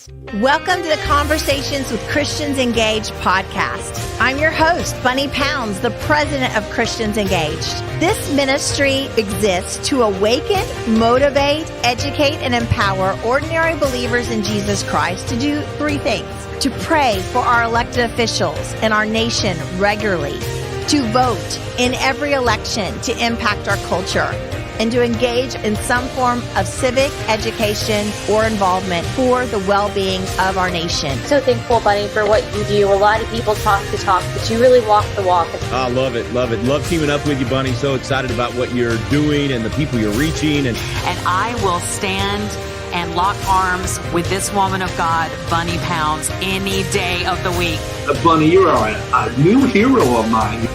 Welcome to the Conversations with Christians Engaged podcast. I'm your host, Bunni Pounds, the president of Christians Engaged. This ministry exists to awaken, motivate, educate, and empower ordinary believers in Jesus Christ to do three things: to pray for our elected officials and our nation regularly, to vote in every election to impact our culture, and to engage in some form of civic education or involvement for the well-being of our nation. So thankful, Bunni, for what you do. A lot of people talk the talk, but you really walk the walk. I love it, love it. Love teaming up with you, Bunni. So excited about what you're doing and the people you're reaching. And I will stand and lock arms with this woman of God, Bunni Pounds, any day of the week. Bunni, you are a new hero of mine.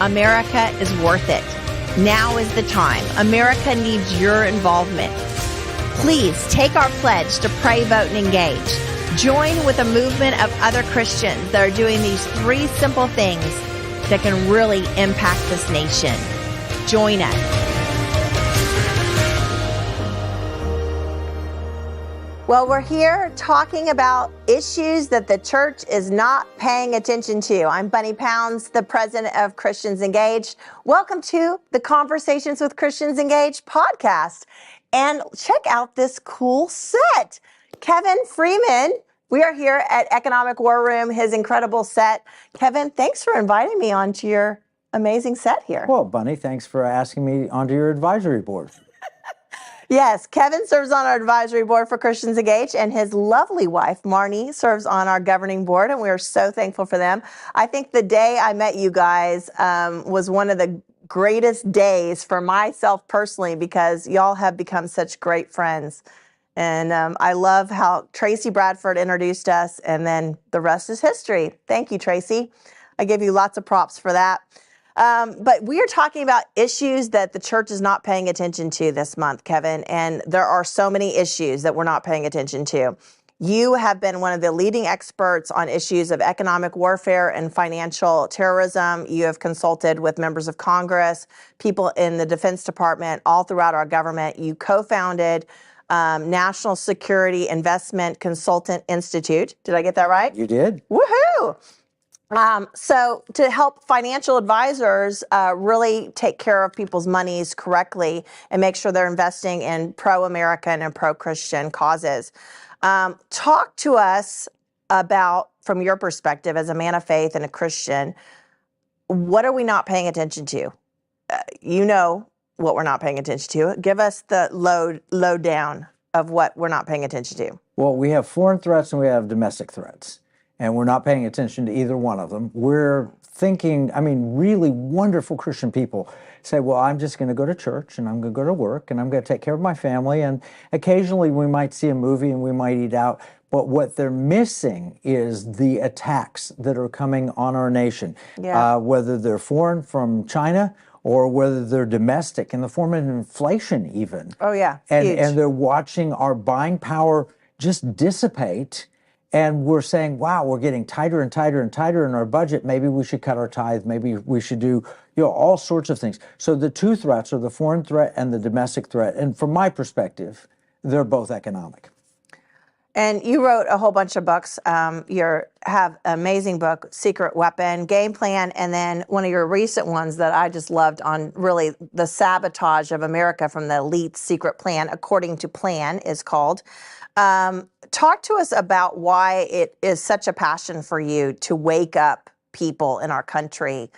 America is worth it. Now is the time. America needs your involvement. Please take our pledge to pray, vote, and engage. Join with a movement of other Christians that are doing these three simple things that can really impact this nation. Join us. Well, we're here talking about issues that the church is not paying attention to. I'm Bunni Pounds, the president of Christians Engaged. Welcome to the Conversations with Christians Engaged podcast. And check out this cool set. Kevin Freeman, we are here at Economic War Room, his incredible set. Kevin, thanks for inviting me onto your amazing set here. Well, Bunni, thanks for asking me onto your advisory board. Yes, Kevin serves on our advisory board for Christians Engaged, and his lovely wife, Marnie, serves on our governing board, and we are so thankful for them. I think the day I met you guys was one of the greatest days for myself personally, because y'all have become such great friends. And I love how Tracy Bradford introduced us, and then the rest is history. Thank you, Tracy. I give you lots of props for that. But we are talking about issues that the church is not paying attention to this month, Kevin, and there are so many issues that we're not paying attention to. You have been one of the leading experts on issues of economic warfare and financial terrorism. You have consulted with members of Congress, people in the Defense Department, all throughout our government. You co-founded National Security Investment Consultant Institute. Did I get that right? You did. Woohoo! So to help financial advisors really take care of people's monies correctly and make sure they're investing in pro-American and pro-Christian causes. Talk to us about, from your perspective as a man of faith and a Christian, what are we not paying attention to? You know what we're not paying attention to. Give us the lowdown of what we're not paying attention to. Well, we have foreign threats and we have domestic threats, and we're not paying attention to either one of them. We're thinking, really wonderful Christian people say, well, I'm just going to go to church and I'm going to go to work and I'm going to take care of my family. And occasionally we might see a movie and we might eat out. But what they're missing is the attacks that are coming on our nation, whether they're foreign from China or whether they're domestic in the form of inflation even. Oh, yeah. And they're watching our buying power just dissipate. And we're saying, wow, we're getting tighter and tighter and tighter in our budget. Maybe we should cut our tithe. Maybe we should do, all sorts of things. So the two threats are the foreign threat and the domestic threat. And from my perspective, they're both economic. And you wrote a whole bunch of books. You have an amazing book, Secret Weapon, Game Plan, and then one of your recent ones that I just loved on really the sabotage of America from the elite's secret plan, according to plan, is called. Talk to us about why it is such a passion for you to wake up people in our country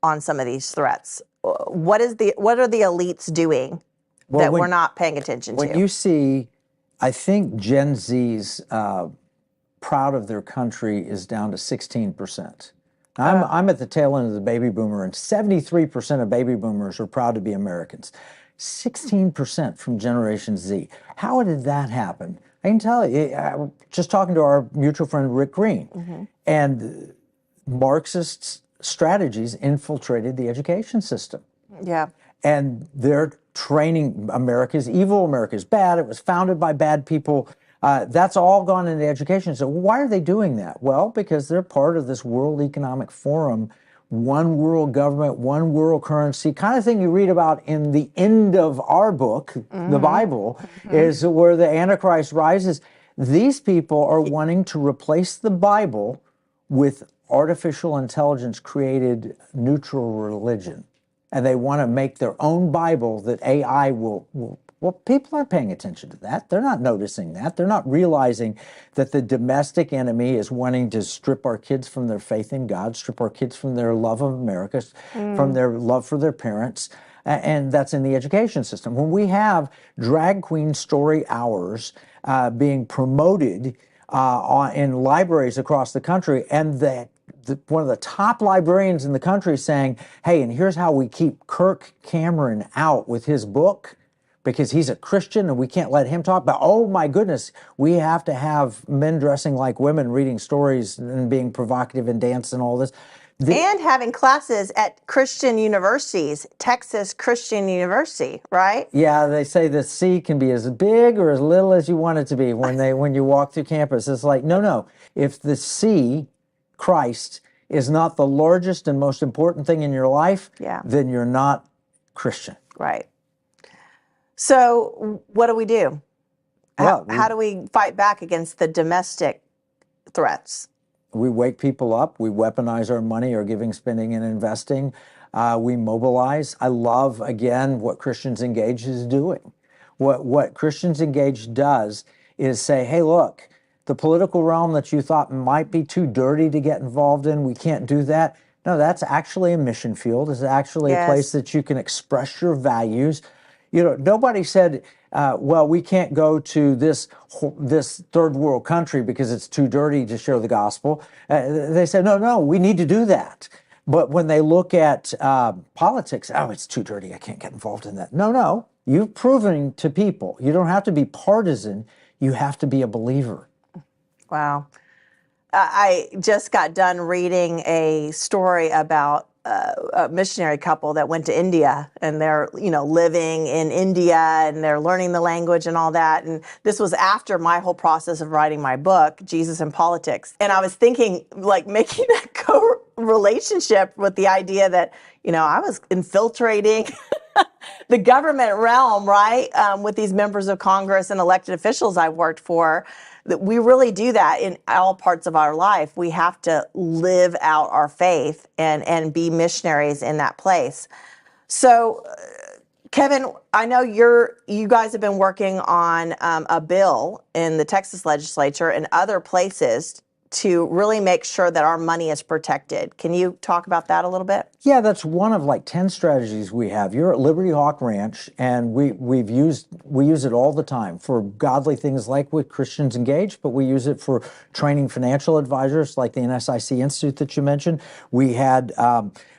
on some of these threats. What are the elites doing that we're not paying attention to? When you see, I think Gen Z's proud of their country is down to 16%. I'm at the tail end of the baby boomer, and 73% of baby boomers are proud to be Americans. 16% from Generation Z. How did that happen? I can tell you, just talking to our mutual friend Rick Green, and Marxist strategies infiltrated the education system. Yeah. And they're training America's evil, America's bad, it was founded by bad people. That's all gone into education. So why are they doing that? Well, because they're part of this World Economic Forum, one world government, one world currency, kind of thing you read about in the end of our book, the Bible, is where the Antichrist rises. These people are wanting to replace the Bible with artificial intelligence created neutral religion. And they want to make their own Bible that AI will well, people aren't paying attention to that. They're not noticing that. They're not realizing that the domestic enemy is wanting to strip our kids from their faith in God, strip our kids from their love of America, from their love for their parents. And that's in the education system. When we have drag queen story hours being promoted in libraries across the country, and one of the top librarians in the country saying, hey, and here's how we keep Kirk Cameron out with his book, because he's a Christian and we can't let him talk. But oh my goodness, we have to have men dressing like women, reading stories and being provocative and dance and all this. And having classes at Christian universities, Texas Christian University, right? Yeah, they say the C can be as big or as little as you want it to be when you walk through campus. It's like, no. If the C, Christ, is not the largest and most important thing in your life, then you're not Christian. Right. So what do we do? How do we fight back against the domestic threats? We wake people up. We weaponize our money, our giving, spending, and investing. We mobilize. I love, again, what Christians Engage is doing. What Christians Engage does is say, hey, look, the political realm that you thought might be too dirty to get involved in, we can't do that. No, that's actually a mission field. It's actually a place that you can express your values. You know, nobody said, well, we can't go to this third world country because it's too dirty to share the gospel. They said, no, we need to do that. But when they look at politics, oh, it's too dirty, I can't get involved in that. No, you've proven to people, you don't have to be partisan, you have to be a believer. Wow. I just got done reading a story about a missionary couple that went to India, and they're, living in India and they're learning the language and all that. And this was after my whole process of writing my book, Jesus and Politics. And I was thinking, like, making that relationship with the idea that, I was infiltrating the government realm, right? With these members of Congress and elected officials I've worked for. That we really do that in all parts of our life. We have to live out our faith and be missionaries in that place. So, Kevin, I know you guys have been working on a bill in the Texas legislature and other places to really make sure that our money is protected. Can you talk about that a little bit? Yeah, that's one of like 10 strategies we have. You're at Liberty Hawk Ranch, and we use it all the time for godly things like with Christians Engage, but we use it for training financial advisors like the NSIC Institute that you mentioned. We had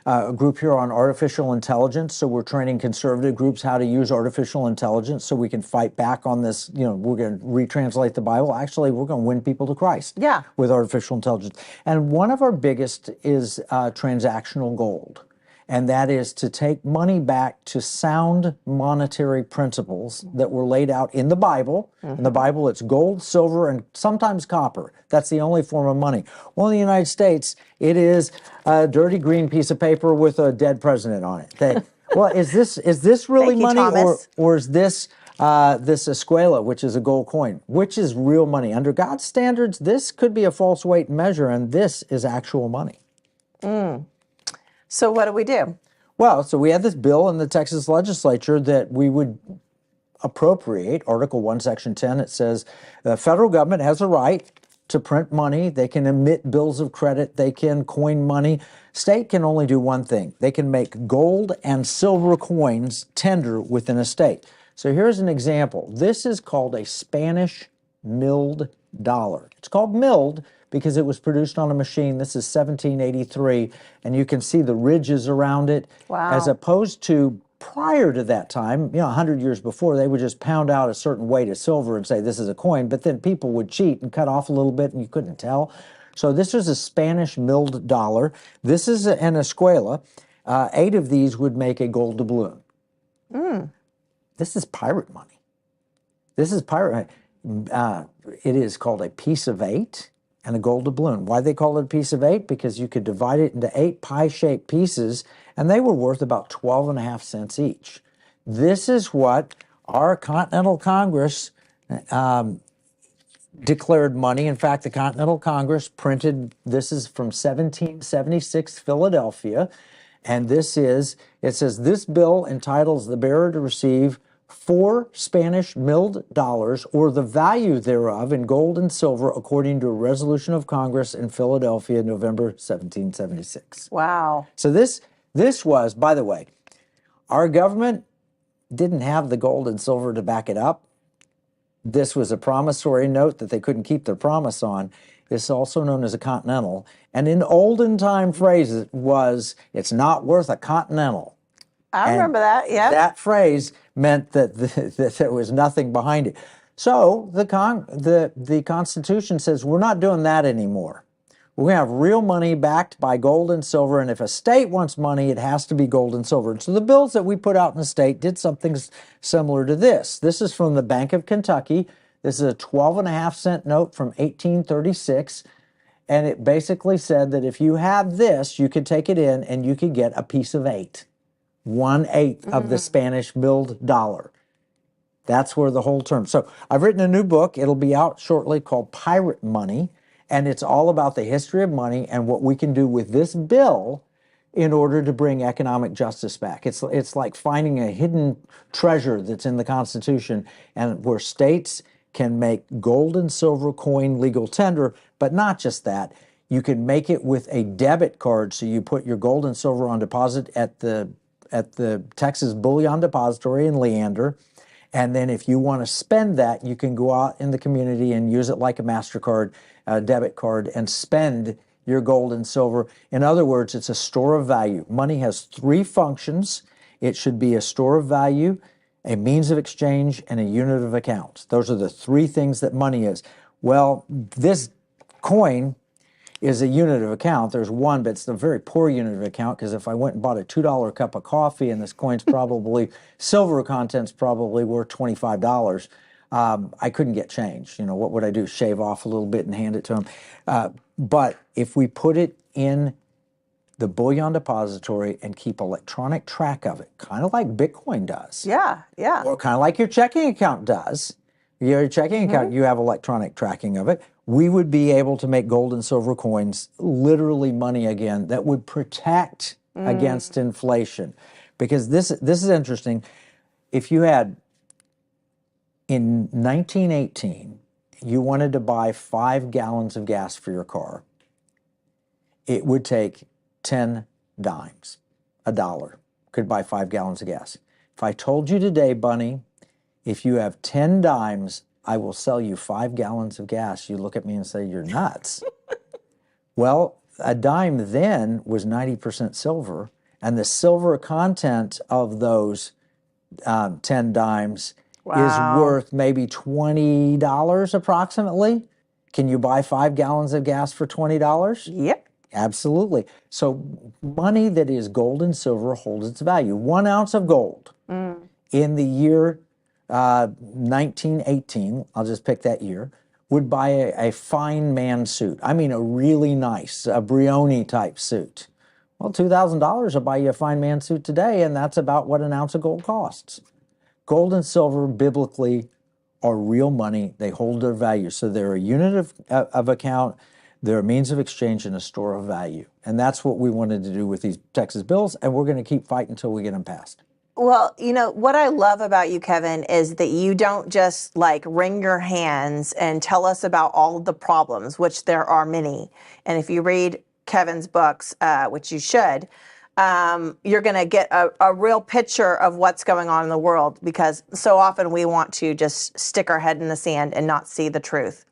a group here on artificial intelligence, so we're training conservative groups how to use artificial intelligence so we can fight back on this. We're going to retranslate the Bible. Actually, we're going to win people to Christ with artificial intelligence. And one of our biggest is transactional gold. And that is to take money back to sound monetary principles that were laid out in the Bible. In the Bible, it's gold, silver, and sometimes copper. That's the only form of money. Well, in the United States, it is a dirty green piece of paper with a dead president on it. Well, is this really money, or is this escuela, which is a gold coin, which is real money? Under God's standards, this could be a false weight measure, and this is actual money. So what do we do? Well, so we had this bill in the Texas legislature that we would appropriate. Article 1, Section 10, it says the federal government has a right to print money. They can emit bills of credit. They can coin money. State can only do one thing. They can make gold and silver coins tender within a state. So here's an example. This is called a Spanish milled dollar. It's called milled because it was produced on a machine. This is 1783, and you can see the ridges around it. Wow. As opposed to prior to that time, 100 years before, they would just pound out a certain weight of silver and say this is a coin, but then people would cheat and cut off a little bit and you couldn't tell. So this was a Spanish milled dollar. This is an escuela. 8 of these would make a gold doubloon. This is pirate money. This is pirate money. It is called a piece of 8. And a gold doubloon. Why they call it a piece of 8? Because you could divide it into 8 pie-shaped pieces, and they were worth about 12.5 cents each. This is what our Continental Congress declared money. In fact, the Continental Congress printed, this is from 1776 Philadelphia, and it says, this bill entitles the bearer to receive 4 Spanish milled dollars or the value thereof in gold and silver according to a resolution of Congress in Philadelphia, November 1776. Wow. So this was, by the way, our government didn't have the gold and silver to back it up. This was a promissory note that they couldn't keep their promise on. This is also known as a continental. And in olden time phrases was, it's not worth a continental. I remember that, yeah. That phrase meant that, that there was nothing behind it. So the Constitution says we're not doing that anymore. We're going to have real money backed by gold and silver, and if a state wants money, it has to be gold and silver. And so the bills that we put out in the state did something similar to this. This is from the Bank of Kentucky. This is a 12.5-cent note from 1836, and it basically said that if you had this, you could take it in and you could get a piece of 8, 1/8 of the Spanish milled dollar. That's where the whole term. So I've written a new book. It'll be out shortly called Pirate Money. And it's all about the history of money and what we can do with this bill in order to bring economic justice back. It's like finding a hidden treasure that's in the Constitution, and where states can make gold and silver coin legal tender, but not just that. You can make it with a debit card, so you put your gold and silver on deposit at the Texas Bullion Depository in Leander. And then if you want to spend that, you can go out in the community and use it like a MasterCard, debit card, and spend your gold and silver. In other words, it's a store of value. Money has 3 functions. It should be a store of value, a means of exchange, and a unit of account. Those are the 3 things that money is. Well, this coin is a unit of account. There's one, but it's a very poor unit of account, because if I went and bought a $2 cup of coffee and this coin's probably, silver content's probably worth $25, I couldn't get change. You know, what would I do? Shave off a little bit and hand it to them. But if we put it in the Bullion Depository and keep electronic track of it, kind of like Bitcoin does. Yeah, yeah. Or kind of like your checking account does. Your checking account, you have electronic tracking of it. We would be able to make gold and silver coins literally money again that would protect against inflation. Because this is interesting. If you had, in 1918, you wanted to buy 5 gallons of gas for your car, it would take 10 dimes, $1, could buy 5 gallons of gas. If I told you today, Bunny, if you have 10 dimes, I will sell you 5 gallons of gas, you look at me and say, you're nuts. Well, a dime then was 90% silver, and the silver content of those 10 dimes is worth maybe $20 approximately. Can you buy 5 gallons of gas for $20? Yep. Absolutely. So money that is gold and silver holds its value. 1 ounce of gold in the year 1918, I'll just pick that year, would buy a fine man suit. I mean, a really nice, a Brioni type suit. Well, $2,000 will buy you a fine man suit today, and that's about what an ounce of gold costs. Gold and silver, biblically, are real money. They hold their value. So they're a unit of account, they're a means of exchange, and a store of value. And that's what we wanted to do with these Texas bills, and we're going to keep fighting until we get them passed. Well, you know, what I love about you, Kevin, is that you don't just like wring your hands and tell us about all of the problems, which there are many. And if you read Kevin's books, which you should, you're going to get a real picture of what's going on in the world, because so often we want to just stick our head in the sand and not see the truth.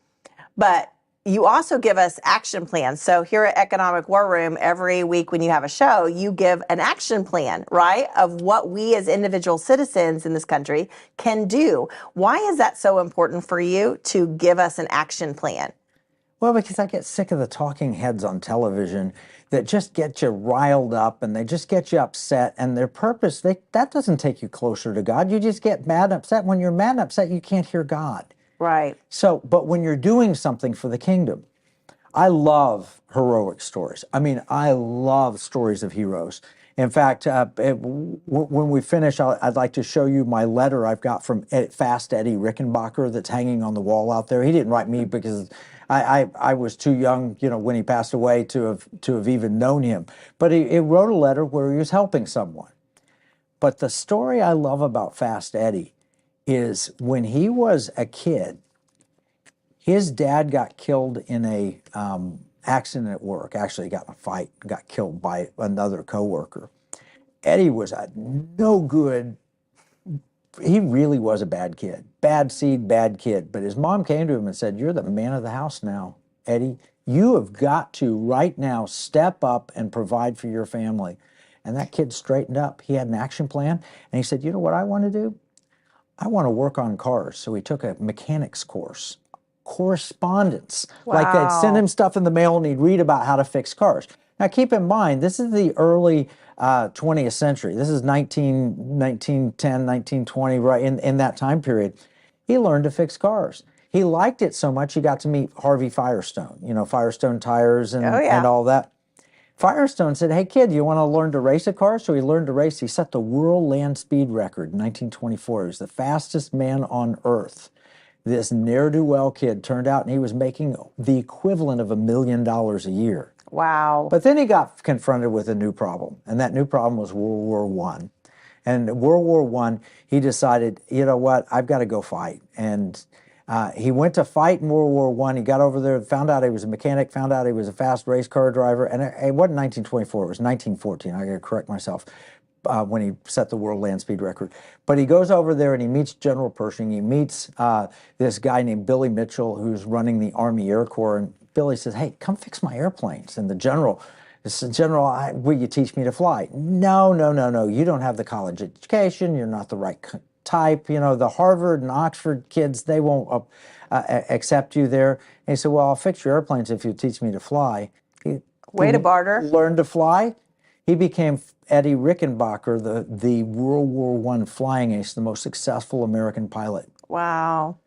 But you also give us action plans. So here at Economic War Room, every week when you have a show, you give an action plan, right, of what we as individual citizens in this country can do. Why is that so important for you to give us an action plan? Well, because I get sick of the talking heads on television that just get you riled up and they just get you upset, and their purpose, that doesn't take you closer to God. You just get mad and upset. When you're mad and upset, you can't hear God. Right. So, but when you're doing something for the kingdom, I love heroic stories. I mean, I love stories of heroes. In fact, when we finish, I'd like to show you my letter I've got from Fast Eddie Rickenbacker that's hanging on the wall out there. He didn't write me because I was too young, when he passed away to have even known him. But he wrote a letter where he was helping someone. But the story I love about Fast Eddie is when he was a kid, his dad got killed in a accident at work. Actually, got in a fight, got killed by another coworker. Eddie was a no good. He really was a bad kid, bad seed, bad kid. But his mom came to him and said, "You're the man of the house now, Eddie. You have got to right now step up and provide for your family." And that kid straightened up. He had an action plan, and he said, "You know what I want to do? I want to work on cars." So he took a mechanics course. Correspondence. Like they'd send him stuff in the mail and he'd read about how to fix cars. Now keep in mind, this is the early 20th century. This is 1910, 1920, right in that time period. He learned to fix cars. He liked it so much he got to meet Harvey Firestone, Firestone tires and all that. Firestone said, "Hey kid, you want to learn to race a car?" So he learned to race. He set the world land speed record in 1924. He was the fastest man on earth. This ne'er-do-well kid turned out and he was making the equivalent of $1 million a year. Wow. But then he got confronted with a new problem, and that new problem was World War I. And World War I, he decided, you know what, I've got to go fight. And he went to fight in World War I. He got over there, found out he was a mechanic, found out he was a fast race car driver. And it wasn't 1924, it was 1914. I got to correct myself. When he set the world land speed record. But he goes over there and he meets General Pershing. He meets this guy named Billy Mitchell, who's running the Army Air Corps. And Billy says, "Hey, come fix my airplanes." And the general says, "General, will you teach me to fly?" No. You don't have the college education. You're not the right type. The Harvard and Oxford kids, they won't accept you there. And he said, "Well, I'll fix your airplanes if you teach me to fly." Way to barter. Learn to fly. He became Eddie Rickenbacker, the World War I flying ace, the most successful American pilot. Wow.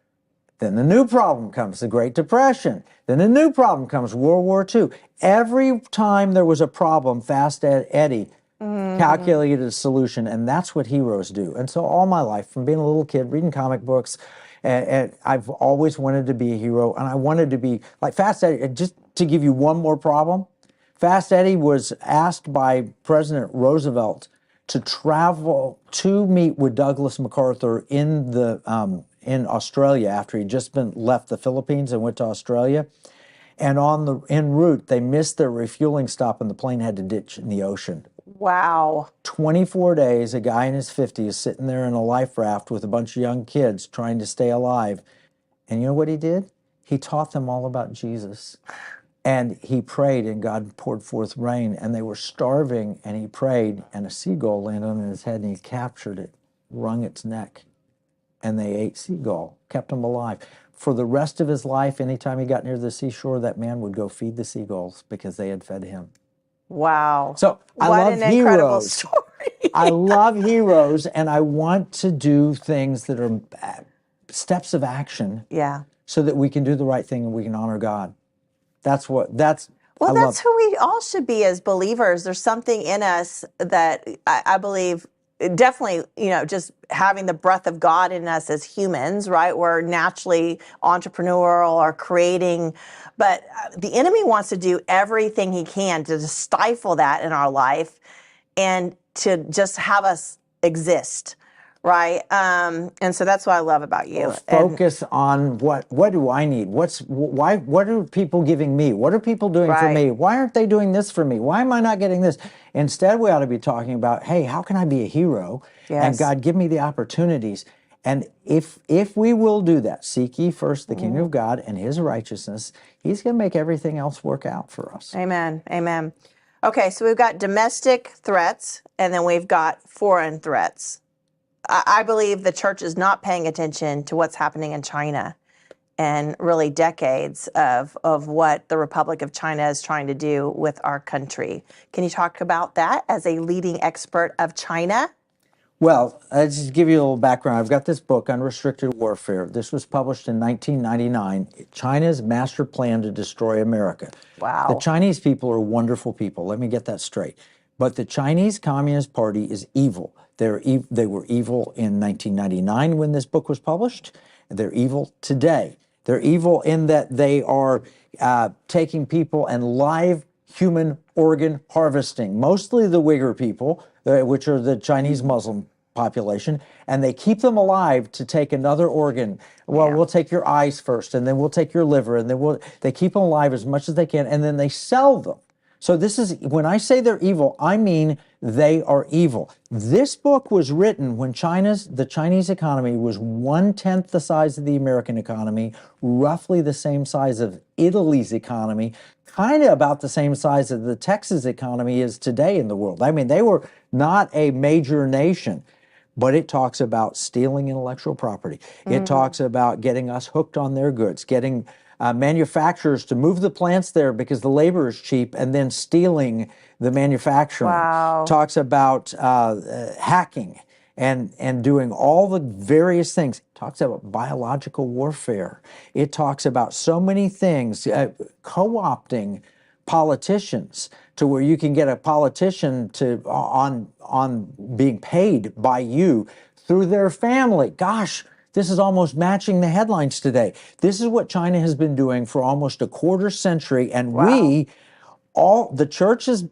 Then the new problem comes, the Great Depression. Then the new problem comes, World War II. Every time there was a problem, Fast Eddie calculated a solution, and that's what heroes do. And so all my life, from being a little kid, reading comic books, and I've always wanted to be a hero, and I wanted to be like Fast Eddie. Just to give you one more problem, Fast Eddie was asked by President Roosevelt to travel to meet with Douglas MacArthur in Australia after he'd just left the Philippines and went to Australia. And en route, they missed their refueling stop and the plane had to ditch in the ocean. Wow. 24 days, a guy in his 50s sitting there in a life raft with a bunch of young kids trying to stay alive. And you know what he did? He taught them all about Jesus. And he prayed, and God poured forth rain, and they were starving, and he prayed, and a seagull landed on his head, and he captured it, wrung its neck, and they ate seagull, kept him alive. For the rest of his life, anytime he got near the seashore, that man would go feed the seagulls because they had fed him. Wow. So I what love an incredible heroes. story. I love heroes, and I want to do things that are steps of action so that we can do the right thing and we can honor God. Well, that's who we all should be as believers. There's something in us that I believe definitely, just having the breath of God in us as humans, right? We're naturally entrepreneurial or creating, but the enemy wants to do everything he can to stifle that in our life and to just have us exist. Right. And so that's what I love about you. Focus on what do I need? What are people giving me? What are people doing for me? Why aren't they doing this for me? Why am I not getting this? Instead, we ought to be talking about, hey, how can I be a hero? Yes. And God, give me the opportunities. And if we will do that, seek ye first the kingdom of God and his righteousness, he's going to make everything else work out for us. Amen. Amen. Okay, so we've got domestic threats and then we've got foreign threats. I believe the church is not paying attention to what's happening in China and really decades of what the Republic of China is trying to do with our country. Can you talk about that as a leading expert of China? Well, I'll just give you a little background. I've got this book, Unrestricted Warfare. This was published in 1999, China's Master Plan to Destroy America. Wow. The Chinese people are wonderful people. Let me get that straight. But the Chinese Communist Party is evil. They were evil in 1999 when this book was published. They're evil today. They're evil in that they are taking people and live human organ harvesting, mostly the Uyghur people, which are the Chinese Muslim population, and they keep them alive to take another organ. Well, we'll take your eyes first, and then we'll take your liver, and then they keep them alive as much as they can, and then they sell them. So this is, when I say they're evil, I mean they are evil. This book was written when the Chinese economy was 1/10 the size of the American economy, roughly the same size of Italy's economy, kind of about the same size as the Texas economy is today in the world. I mean, they were not a major nation. But it talks about stealing intellectual property. It talks about getting us hooked on their goods, getting manufacturers to move the plants there because the labor is cheap, and then stealing the manufacturing. Wow. Talks about hacking and doing all the various things. Talks about biological warfare. It talks about so many things, co-opting politicians to where you can get a politician to on being paid by you through their family. Gosh, this is almost matching the headlines today. This is what China has been doing for almost a quarter century, and the church is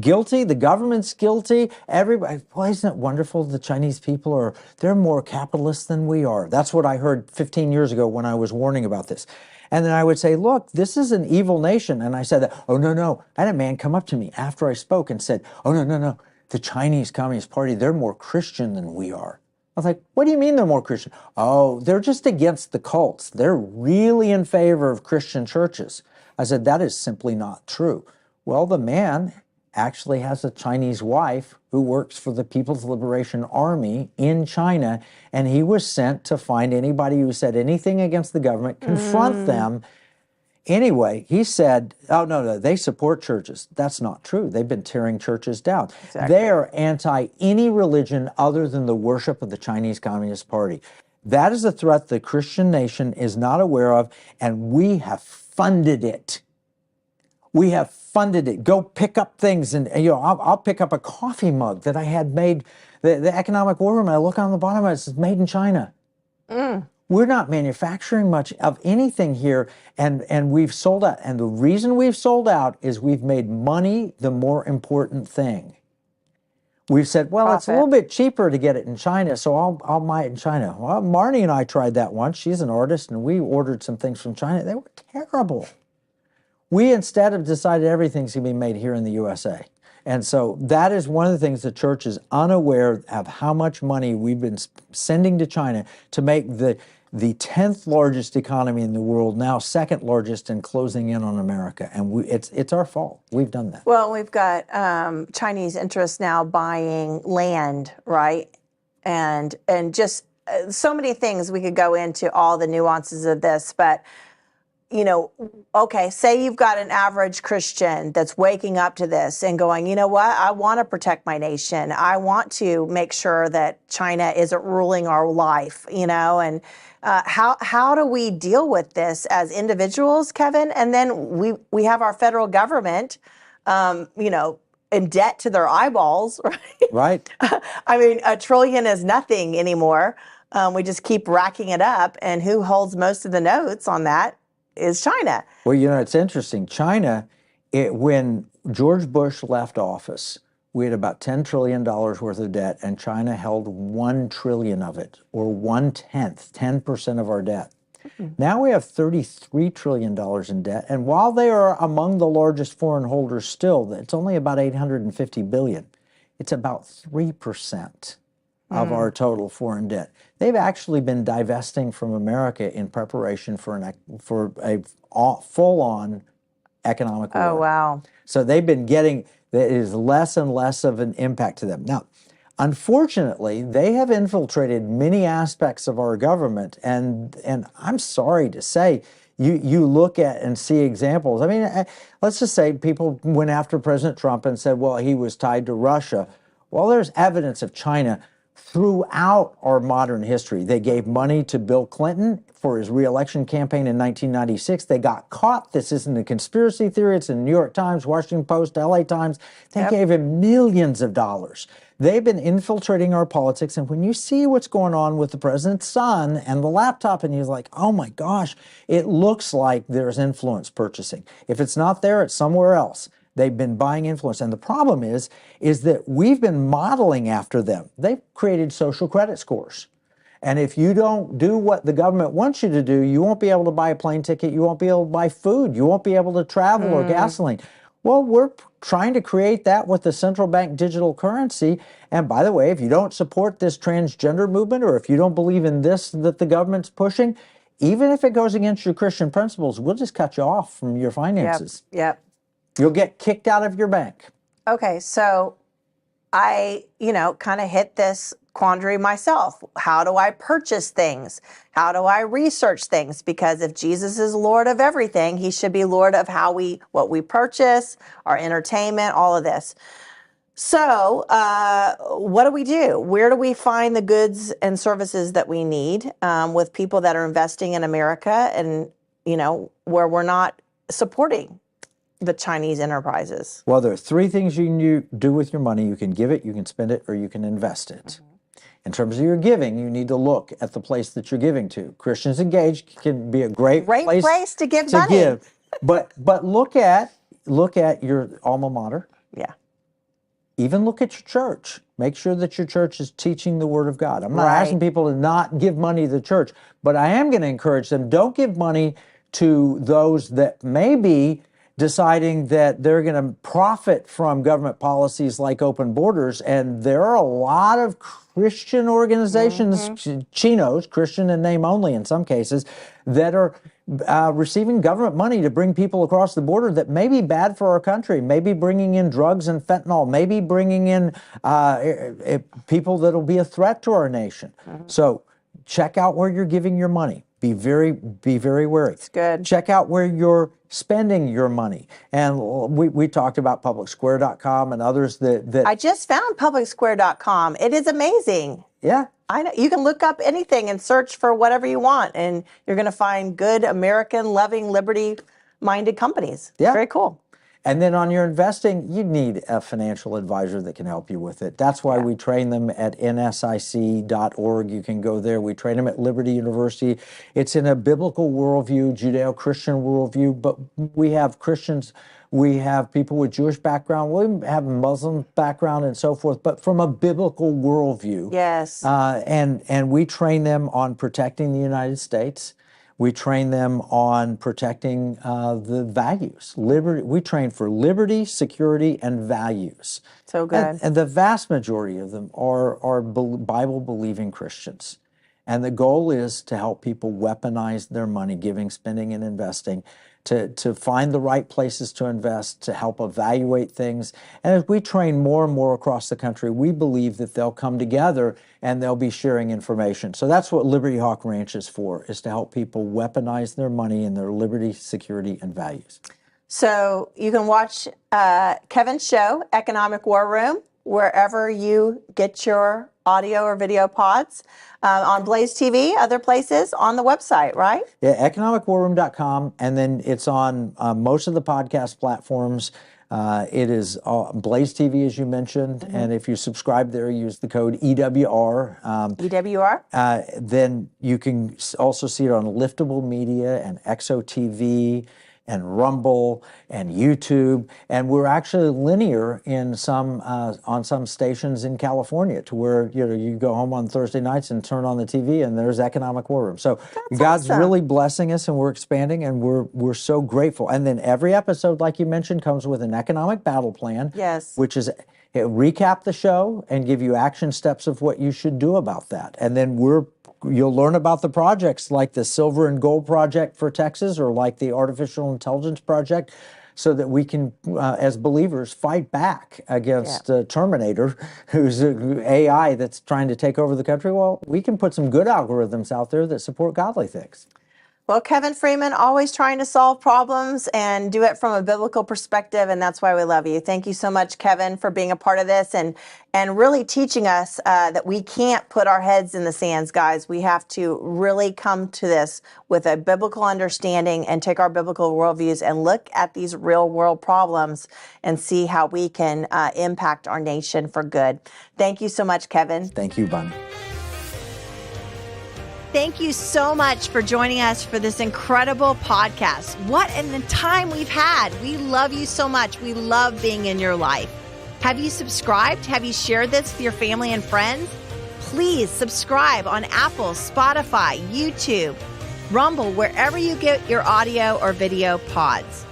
guilty, the government's guilty, everybody. Boy, isn't it wonderful? The Chinese people they're more capitalist than we are. That's what I heard 15 years ago when I was warning about this. And then I would say, look, this is an evil nation. And I said, oh, no. I had a man come up to me after I spoke and said, oh, no. The Chinese Communist Party, they're more Christian than we are. I was like, what do you mean they're more Christian? Oh, they're just against the cults. They're really in favor of Christian churches. I said, that is simply not true. Well, the man actually has a Chinese wife who works for the People's Liberation Army in China, and he was sent to find anybody who said anything against the government, confront them. Anyway, he said, oh, no, they support churches. That's not true. They've been tearing churches down. Exactly. They're anti any religion other than the worship of the Chinese Communist Party. That is a threat the Christian nation is not aware of, and we have funded it. We have funded it. Go pick up things, and I'll pick up a coffee mug that I had made. The economic war room, I look on the bottom of it, it says made in China. We're not manufacturing much of anything here, and we've sold out. And the reason we've sold out is we've made money the more important thing. We've said, well, It's a little bit cheaper to get it in China, so I'll buy it in China. Well, Marnie and I tried that once. She's an artist, and we ordered some things from China. They were terrible. We instead have decided everything's going to be made here in the USA. And so that is one of the things the church is unaware of, how much money we've been sending to China to make the 10th largest economy in the world, now second largest, and closing in on America. And it's our fault. We've done that. Well, we've got Chinese interests now buying land, right? And just so many things we could go into all the nuances of this, but okay, say you've got an average Christian that's waking up to this and going, you know what, I want to protect my nation. I want to make sure that China isn't ruling our life, and how do we deal with this as individuals, Kevin? And then we have our federal government, in debt to their eyeballs, right? Right. I mean, $1 trillion is nothing anymore. We just keep racking it up, and who holds most of the notes on that is China. Well, it's interesting. China, when George Bush left office, we had about $10 trillion worth of debt, and China held $1 trillion of it, or 1/10, 10% of our debt. Now we have $33 trillion in debt, and while they are among the largest foreign holders still, it's only about $850 billion. It's about 3% of our total foreign debt. They've actually been divesting from America in preparation for a full-on economic war. Oh, wow. So they've been getting, there is less and less of an impact to them. Now, unfortunately, they have infiltrated many aspects of our government, and I'm sorry to say, you look at and see examples. I mean, let's just say people went after President Trump and said, well, he was tied to Russia. Well, there's evidence of China throughout our modern history. They gave money to Bill Clinton for his re-election campaign in 1996. They got caught. This isn't a conspiracy theory. It's in the New York Times, Washington Post, LA Times. They gave him millions of dollars. They've been infiltrating our politics. And when you see what's going on with the president's son and the laptop, and you're like, oh my gosh, it looks like there's influence purchasing. If it's not there, it's somewhere else. They've been buying influence. And the problem is that we've been modeling after them. They've created social credit scores. And if you don't do what the government wants you to do, you won't be able to buy a plane ticket. You won't be able to buy food. You won't be able to travel or gasoline. Well, we're trying to create that with the central bank digital currency. And by the way, if you don't support this transgender movement, or if you don't believe in this that the government's pushing, even if it goes against your Christian principles, we'll just cut you off from your finances. Yep. You'll get kicked out of your bank. Okay, so I, kind of hit this quandary myself. How do I purchase things? How do I research things? Because if Jesus is Lord of everything, he should be Lord of what we purchase, our entertainment, all of this. So what do we do? Where do we find the goods and services that we need with people that are investing in America and, where we're not supporting the Chinese enterprises? Well, there are three things you can do with your money. You can give it, you can spend it, or you can invest it. In terms of your giving, you need to look at the place that you're giving to. Christians Engaged can be a great place to give money. But look at your alma mater. Yeah. Even look at your church. Make sure that your church is teaching the Word of God. I'm not asking people to not give money to the church, but I am going to encourage them, don't give money to those that may be deciding that they're going to profit from government policies like open borders. And there are a lot of Christian organizations, chinos, Christian in name only in some cases, that are receiving government money to bring people across the border that may be bad for our country, maybe bringing in drugs and fentanyl, maybe bringing in people that will be a threat to our nation. So check out where you're giving your money. Be very wary. It's good. Check out where you're spending your money. And we talked about publicsquare.com and others that I just found publicsquare.com. It is amazing. Yeah. I know you can look up anything and search for whatever you want, and you're going to find good American, loving, liberty-minded companies. Yeah. Very cool. And then on your investing, you need a financial advisor that can help you with it. That's why we train them at nsic.org. You can go there. We train them at Liberty University. It's in a biblical worldview, Judeo-Christian worldview, but we have Christians, we have people with Jewish background, we have Muslim background and so forth, but from a biblical worldview. Yes. And we train them on protecting the United States. We train them on protecting the values. Liberty. We train for liberty, security, and values. So good. And the vast majority of them are Bible-believing Christians. And the goal is to help people weaponize their money, giving, spending, and investing, to find the right places to invest, to help evaluate things. And as we train more and more across the country, we believe that they'll come together and they'll be sharing information. So that's what Liberty Hawk Ranch is for, is to help people weaponize their money and their liberty, security, and values. So you can watch Kevin's show, Economic War Room, wherever you get your audio or video pods, on BlazeTV, other places, on the website, right? Yeah, economicwarroom.com, and then it's on most of the podcast platforms. It is BlazeTV, as you mentioned, and if you subscribe there, use the code EWR. EWR? Then you can also see it on Liftable Media and XOTV and Rumble and YouTube, and we're actually linear in some on some stations in California, to where you go home on Thursday nights and turn on the TV and there's Economic War Room. So that's God's awesome. Really blessing us, and we're expanding, and we're so grateful. And then every episode, like you mentioned, comes with an economic battle plan. Yes, which is recap the show and give you action steps of what you should do about that. And then you'll learn about the projects like the Silver and Gold Project for Texas, or like the Artificial Intelligence Project, so that we can, as believers, fight back against Terminator, who's an AI that's trying to take over the country. Well, we can put some good algorithms out there that support godly things. Well, Kevin Freeman, always trying to solve problems and do it from a biblical perspective, and that's why we love you. Thank you so much, Kevin, for being a part of this and really teaching us that we can't put our heads in the sands, guys. We have to really come to this with a biblical understanding and take our biblical worldviews and look at these real world problems and see how we can impact our nation for good. Thank you so much, Kevin. Thank you, Bunny. Thank you so much for joining us for this incredible podcast. What a time we've had. We love you so much. We love being in your life. Have you subscribed? Have you shared this with your family and friends? Please subscribe on Apple, Spotify, YouTube, Rumble, wherever you get your audio or video pods.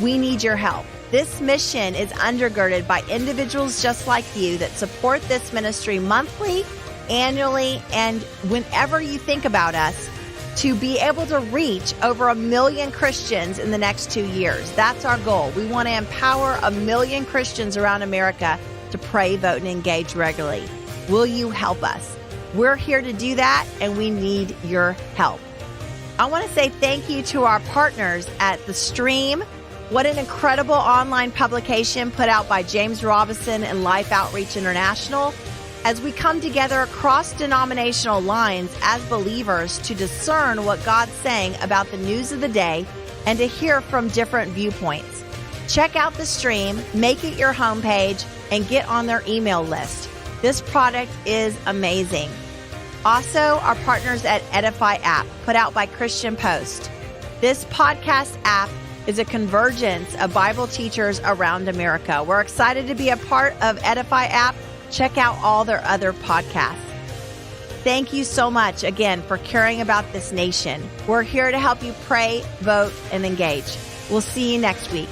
We need your help. This mission is undergirded by individuals just like you that support this ministry monthly, annually, and whenever you think about us, to be able to reach over 1 million Christians in the next 2 years. That's our goal. We want to empower 1 million Christians around America to pray, vote, and engage regularly. Will you help us? We're here to do that, and we need your help. I want to say thank you to our partners at The Stream. What an incredible online publication put out by James Robinson and Life Outreach International, as we come together across denominational lines as believers to discern what God's saying about the news of the day and to hear from different viewpoints. Check out The Stream, make it your homepage, and get on their email list. This product is amazing. Also, our partners at Edify app, put out by Christian Post. This podcast app is a convergence of Bible teachers around America. We're excited to be a part of Edify app. Check out all their other podcasts. Thank you so much again for caring about this nation. We're here to help you pray, vote, and engage. We'll see you next week.